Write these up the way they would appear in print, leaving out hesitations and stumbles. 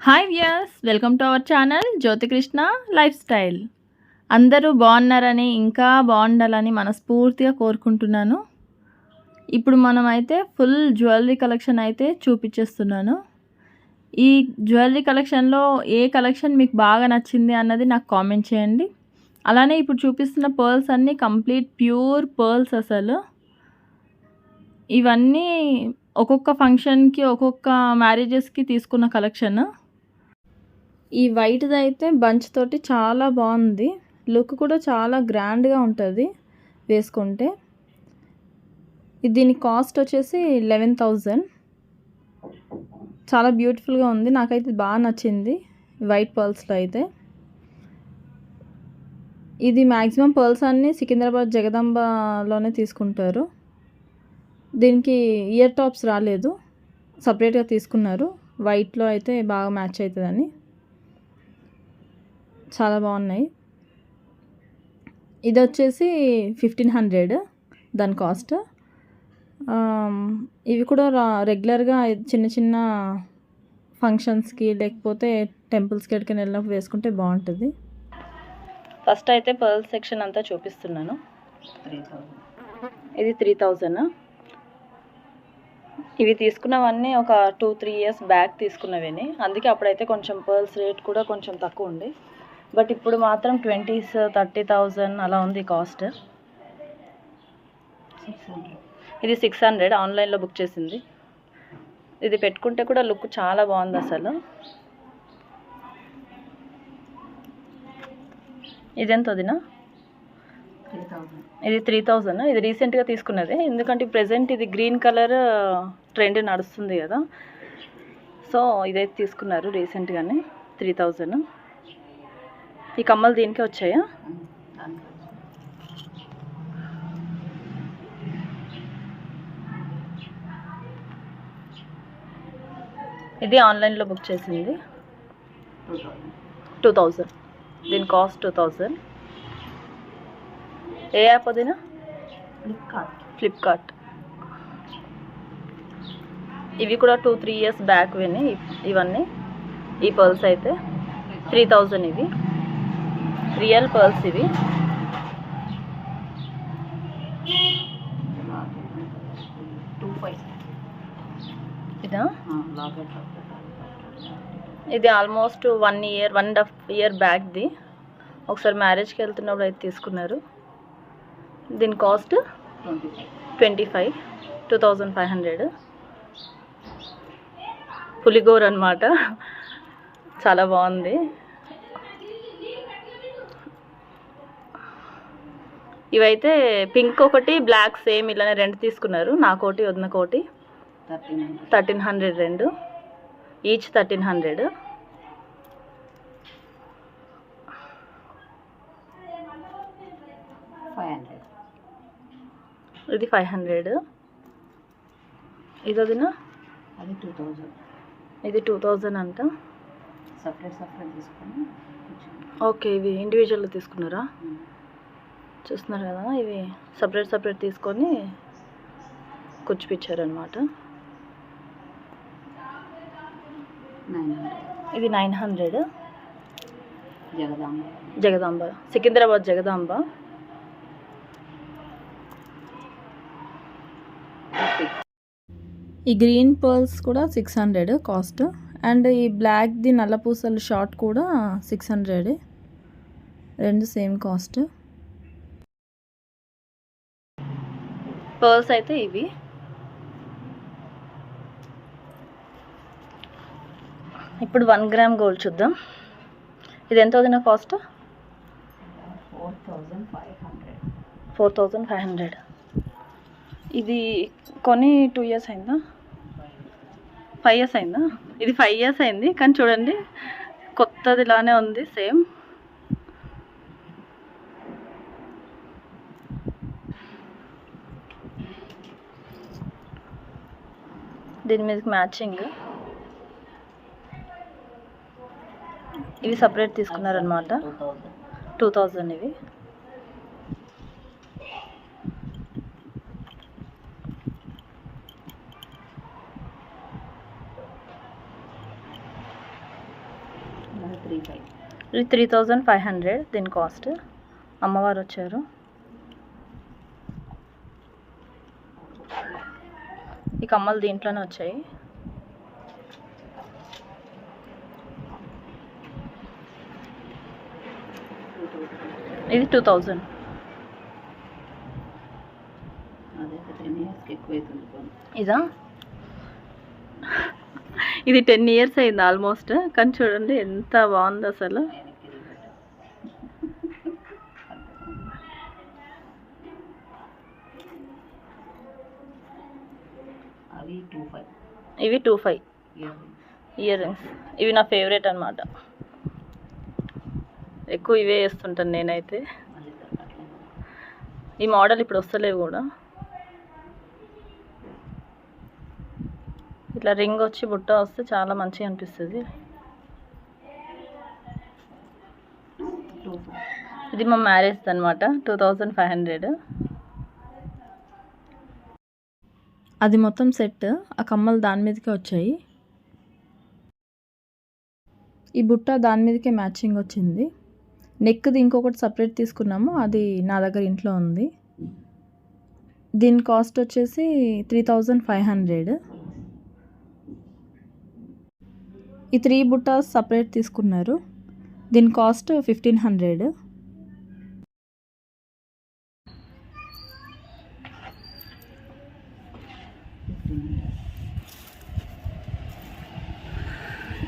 Hi viewers, welcome to our channel Jyothi Krishna lifestyle. అందరూ బాగున్నారని ఇంకా బాగుండాలని మనస్ఫూర్తిగా కోరుకుంటున్నాను. ఇప్పుడు మనమైతే ఫుల్ జ్యువెలరీ కలెక్షన్ అయితే చూపించేస్తున్నాను. ఈ జ్యువెలరీ కలెక్షన్లో ఏ కలెక్షన్ మీకు బాగా నచ్చింది అన్నది నాకు కామెంట్ చేయండి. అలానే ఇప్పుడు చూపిస్తున్న పర్ల్స్ అన్నీ కంప్లీట్ ప్యూర్ పర్ల్స్. అసలు ఇవన్నీ ఒక్కొక్క ఫంక్షన్కి ఒక్కొక్క మ్యారేజెస్కి తీసుకున్న కలెక్షన్. ఈ వైట్ది అయితే బంచ్ తోటి చాలా బాగుంది. లుక్ కూడా చాలా గ్రాండ్గా ఉంటుంది వేసుకుంటే. దీని కాస్ట్ వచ్చేసి 11,000. చాలా బ్యూటిఫుల్గా ఉంది. నాకైతే బాగా నచ్చింది వైట్ పర్ల్స్లో అయితే. ఇది మ్యాక్సిమం పర్ల్స్ అన్నీ సికింద్రాబాద్ జగదాంబలోనే తీసుకుంటారు. దీనికి ఇయర్ టాప్స్ రాలేదు, సపరేట్గా తీసుకున్నారు. వైట్లో అయితే బాగా మ్యాచ్ అవుతుందని. చాలా బాగున్నాయి. ఇది వచ్చేసి 1,500 దాని కాస్ట్. ఇవి కూడా రెగ్యులర్గా చిన్న చిన్న ఫంక్షన్స్కి లేకపోతే టెంపుల్స్కి ఎక్కడికైనా వెళ్ళినప్పుడు వేసుకుంటే బాగుంటుంది. ఫస్ట్ అయితే పర్ల్ సెక్షన్ అంతా చూపిస్తున్నాను. ఇది 3,000. ఇవి తీసుకున్నవన్నీ ఒక 2-3 ఇయర్స్ బ్యాక్ తీసుకున్నవేని, అందుకే అప్పుడైతే కొంచెం పర్ల్స్ రేట్ కూడా కొంచెం తక్కువ ఉంది. బట్ ఇప్పుడు మాత్రం 20s 30,000 అలా ఉంది కాస్ట్. ఇది 600 ఆన్లైన్లో బుక్ చేసింది. ఇది పెట్టుకుంటే కూడా లుక్ చాలా బాగుంది అసలు. ఇదెంత వదినా? ఇది 3,000. ఇది రీసెంట్గా తీసుకున్నదే, ఎందుకంటే ప్రెజెంట్ ఇది గ్రీన్ కలర్ ట్రెండ్ నడుస్తుంది కదా, సో ఇదైతే తీసుకున్నారు రీసెంట్గానే. 3,000. ఈ కమ్మలు దీనికే వచ్చాయా? ఇది ఆన్లైన్లో బుక్ చేసింది 2,000. దీని కాస్ట్ 2,000. ఏ యాప్ అదినా? ఫ్లిప్కార్ట్. ఇవి కూడా 2-3 ఇయర్స్ బ్యాక్ విని ఇవన్నీ. ఈ పర్ల్స్ అయితే 3,000. ఇవి రియల్ పర్ల్స్. ఇవి ఇదా? ఇది ఆల్మోస్ట్ 1.5 ఇయర్ బ్యాక్ది. ఒకసారి మ్యారేజ్కి వెళ్తున్నప్పుడు అయితే తీసుకున్నారు. దీని కాస్ట్ 25. 2,500. పులిగోర అన్నమాట. చాలా బాగుంది. ఇవైతే పింక్ ఒకటి బ్లాక్ సేమ్ ఇలానే రెండు తీసుకున్నారు. నాకోటి వదినకోటి. 1,300 రెండు, ఈచ్ 1,300. ఇది 500. ఇది వదినా? అది 2,000. ఇది 2,000 అంట. సపరేట్ తీసుకుని. ఓకే, ఇవి ఇండివిజువల్గా తీసుకున్నారా? చూస్తున్నారు కదా, ఇవి సపరేట్ తీసుకొని కూర్చిపించారనమాట. ఇది 900. జగదాంబ సికింద్రాబాద్ జగదాంబ. ఈ గ్రీన్ పర్ల్స్ కూడా 600 కాస్ట్. అండ్ ఈ బ్లాక్ది నల్లపూసలు షార్ట్ కూడా 600. రెండు సేమ్ కాస్ట్. పర్ల్స్ అయితే ఇవి. ఇప్పుడు 1 గ్రామ్ గోల్డ్ చూద్దాం. ఇది ఎంత అవుతుంది కాస్ట్? 4,500. ఇది కొని 2 ఇయర్స్ అయిందా? 5 ఇయర్స్ అయిందా? ఇది 5 ఇయర్స్ అయింది, కానీ చూడండి కొత్తదిలానే ఉంది సేమ్. దీని మీదకి మ్యాచింగ్. ఇవి సపరేట్ తీసుకున్నారనమాట. 2,000 ఇవి. ఇది 3500 దీని కాస్ట్. అమ్మవారు వచ్చారు. ఈ కమ్మలు దీంట్లోనే వచ్చాయి. ఇది 2000. ఇదా, ఇది 10 ఇయర్స్ అయింది ఆల్మోస్ట్. కానీ చూడండి ఎంత బాగుంది అసలు. ఇవి 25 ఇయర్ రింగ్స్. ఇవి నా ఫేవరెట్ అన్నమాట. ఎక్కువ ఇవే వేస్తుంటాను నేనైతే. ఈ మోడల్ ఇప్పుడు వస్తలేవు కూడా. ఇట్లా రింగ్ వచ్చి బుట్ట వస్తే చాలా మంచిగా అనిపిస్తుంది. ఇది మా మ్యారేజ్ అనమాట. 2500. అది మొత్తం సెట్. ఆ కమ్మలు దాని మీదకే వచ్చాయి. ఈ బుట్ట దాని మీదకే మ్యాచింగ్ వచ్చింది. నెక్ది ఇంకొకటి సపరేట్ తీసుకున్నాము, అది నా దగ్గర ఇంట్లో ఉంది. దీని కాస్ట్ వచ్చేసి 3500. ఈ 3 బుట్టాస్ సపరేట్ తీసుకున్నారు. దీని కాస్ట్ 1500.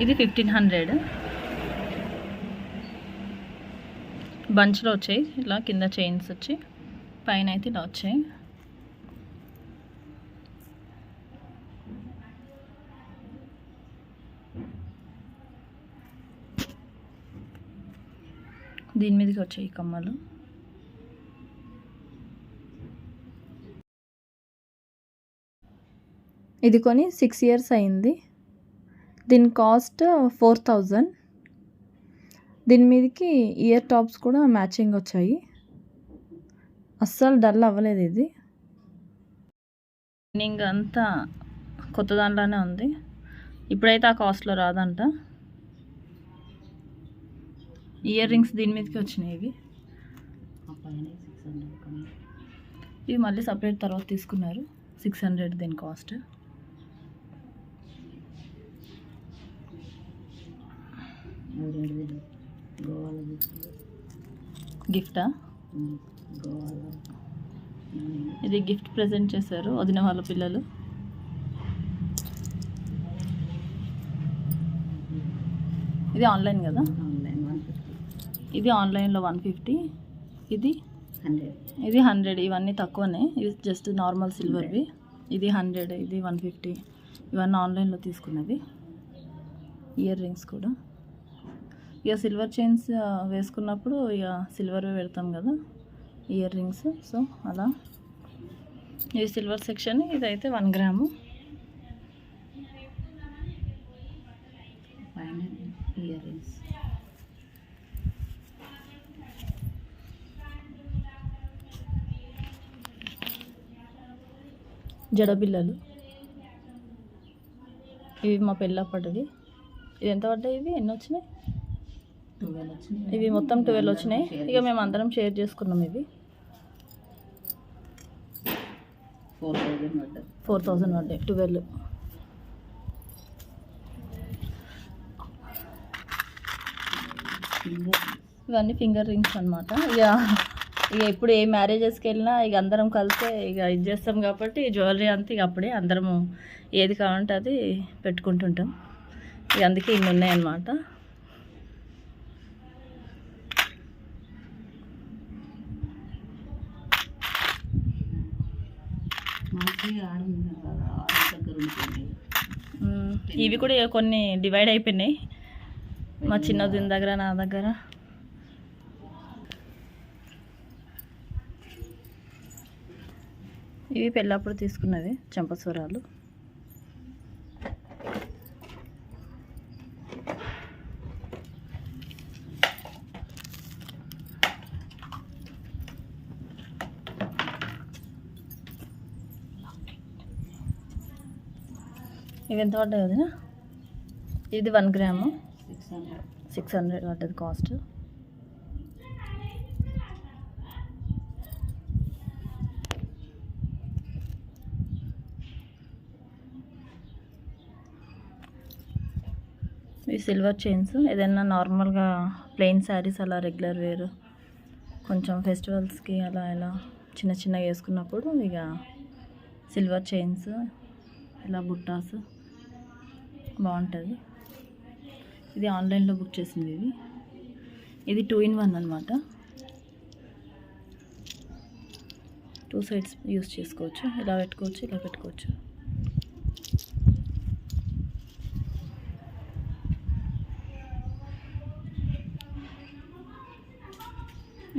ఇది 1500. బంచ్లో వచ్చాయి. ఇలా కింద చైన్స్ వచ్చి పైన అయితే ఇలా వచ్చాయి. దీని మీదకి వచ్చాయి కమ్మలు. ఇది కొని 6 ఇయర్స్ అయింది. దీని కాస్ట్ 4000. దీని మీదకి ఇయర్ టాప్స్ కూడా మ్యాచింగ్ వచ్చాయి. అస్సలు డల్ అవ్వలేదు. ఇది ఇంకా అంతా కొత్త దాంట్లోనే ఉంది. ఇప్పుడైతే ఆ కాస్ట్లో రాదంట. ఇయర్ రింగ్స్ దీని మీదకి వచ్చినాయి. ఇవి మళ్ళీ సపరేట్ తర్వాత తీసుకున్నారు. 600 దీని కాస్ట్. గిఫ్టా? ఇది గిఫ్ట్ ప్రెజెంట్ చేశారు వదిన వాళ్ళ పిల్లలు. ఇది ఆన్లైన్ కదా. ఇది ఆన్లైన్లో 150. ఇది 100. ఇవన్నీ తక్కువనే. ఇవి జస్ట్ నార్మల్ సిల్వర్వి. ఇది 100, ఇది 150. ఇవన్నీ ఆన్లైన్లో తీసుకున్నది. ఇయర్ రింగ్స్ కూడా ఇక సిల్వర్ చైన్స్ వేసుకున్నప్పుడు ఇక సిల్వర్వి పెడతాం కదా ఇయర్ రింగ్స్. సో అలా ఇది సిల్వర్ సెక్షన్. ఇదైతే 1 గ్రాము. Ear rings జడబిల్లలు. ఇవి మా పెళ్ళప్పటివి. ఇది ఎంత పడ్డాయి? ఇవి ఎన్ని వచ్చినాయి? 12 వచ్చినాయి. ఇవి మొత్తం 12 వచ్చినాయి. ఇక మేము అందరం షేర్ చేసుకున్నాం. ఇవి 4000 పడ్డాయి. 12. ఇవన్నీ ఫింగర్ రింగ్స్ అనమాట. ఇక ఇప్పుడు ఏ మ్యారేజెస్కి వెళ్ళినా ఇక అందరం కలిసే ఇక ఇది చేస్తాం కాబట్టి జ్యువెలరీ అంతా ఇక అప్పుడే అందరము ఏది కావాలంటే అది పెట్టుకుంటుంటాం. ఇక అందుకే ఇన్ని ఉన్నాయన్నమాట. ఇవి కూడా కొన్ని డివైడ్ అయిపోయినాయి. మా చిన్నది దగ్గర, నా దగ్గర. ఇవి పెళ్ళప్పుడు తీసుకున్నవి చెంపస్వరాలు. ఇవి ఎంత పడ్డాయి వదినా? ఇది 1 గ్రాము. 600 పడ్డది కాస్ట్. ఈ సిల్వర్ చైన్స్ ఏదైనా నార్మల్గా ప్లెయిన్ శారీస్ అలా రెగ్యులర్ వేర్ కొంచెం ఫెస్టివల్స్కి అలా ఇలా చిన్న చిన్నగా వేసుకున్నప్పుడు ఇక సిల్వర్ చైన్స్ ఇలా బుట్టాస్ బాగుంటుంది. ఇది ఆన్లైన్లో బుక్ చేసింది. ఇది 2-in-1 అనమాట. 2 సైడ్స్ యూస్ చేసుకోవచ్చు. ఇలా పెట్టుకోవచ్చు, ఇలా పెట్టుకోవచ్చు.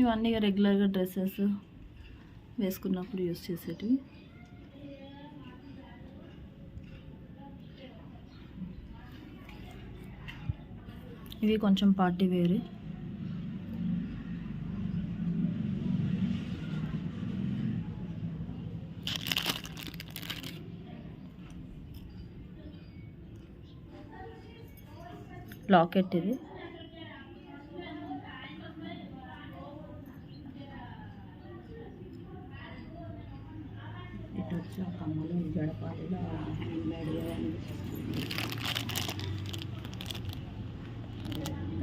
ఇవన్నీ రెగ్యులర్గా డ్రెస్సెస్ వేసుకున్నప్పుడు యూస్ చేసేటివి. ఇవి కొంచెం పార్టీ వేర్. లాకెట్ ఇది.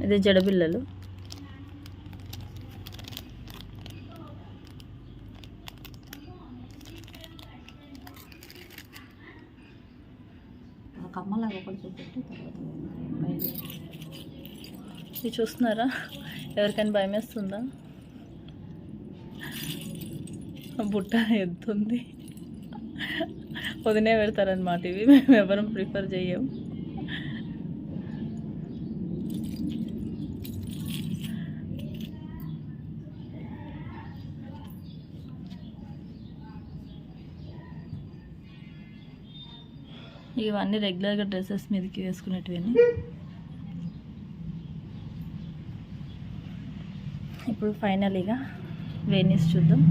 ఇది జడబిల్లలు. ఇది చూస్తున్నారా? ఎవరికైనా భయం వేస్తుందా? బుట్ట ఎత్తుంది. వదినే పెడతారనమాట. ఇవి మేము ఎవరం ప్రిఫర్ చెయ్యం. ఇవన్నీ రెగ్యులర్గా డ్రెస్సెస్ మీదకి వేసుకునేటివన్నీ. ఇప్పుడు ఫైనలీగా వేనీస్ చూద్దాం.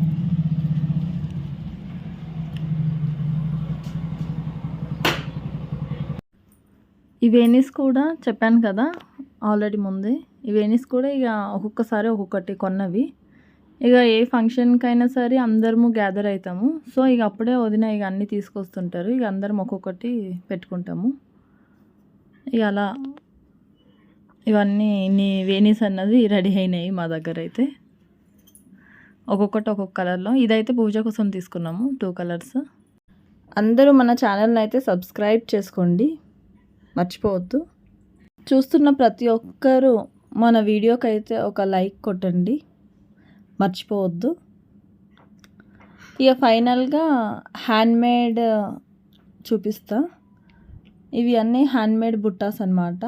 ఈ వేనీస్ కూడా చెప్పాను కదా ఆల్రెడీ ముందే. ఈ వేనీస్ కూడా ఇక ఒక్కొక్కసారి ఒక్కొక్కటి కొన్నవి. ఇక ఏ ఫంక్షన్కైనా సరే అందరము గ్యాదర్ అవుతాము. సో ఇక అప్పుడే వదిన ఇక అన్నీ తీసుకొస్తుంటారు. ఇక అందరం ఒక్కొక్కటి పెట్టుకుంటాము. ఇక అలా ఇవన్నీ ఇన్ని వేనీస్ అన్నది రెడీ అయినాయి మా దగ్గర అయితే. ఒక్కొక్కటి ఒక్కొక్క కలర్లో. ఇదైతే పూజ కోసం తీసుకున్నాము 2 కలర్స్. అందరూ మన ఛానల్ని అయితే సబ్స్క్రైబ్ చేసుకోండి, మర్చిపోవద్దు. చూస్తున్న ప్రతి ఒక్కరూ మన వీడియోకి అయితే ఒక లైక్ కొట్టండి, మర్చిపోవద్దు. ఇక ఫైనల్గా హ్యాండ్మేడ్ చూపిస్తా. ఇవి అన్నీ హ్యాండ్మేడ్ బుట్టాస్ అన్నమాట.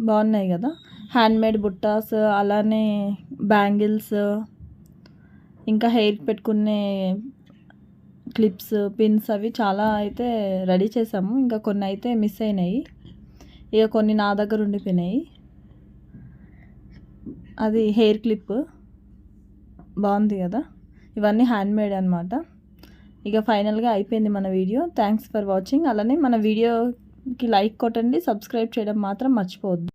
బాగున్నాయి కదా? హ్యాండ్మేడ్ బుట్టాస్, అలానే బ్యాంగిల్స్, ఇంకా హెయిర్కి పెట్టుకునే క్లిప్స్, పిన్స్ అవి చాలా అయితే రెడీ చేసాము. ఇంకా కొన్ని అయితే మిస్ అయినాయి. ఇక కొన్ని నా దగ్గర ఉండిపోయినాయి. అది హెయిర్ క్లిప్ బాగుంది కదా? ఇవన్నీ హ్యాండ్మేడ్ అనమాట. ఇక ఫైనల్గా అయిపోయింది మన వీడియో. Thanks for watching. అలానే మన వీడియోకి లైక్ కొట్టండి, సబ్స్క్రైబ్ చేయడం మాత్రం మర్చిపోవద్దు.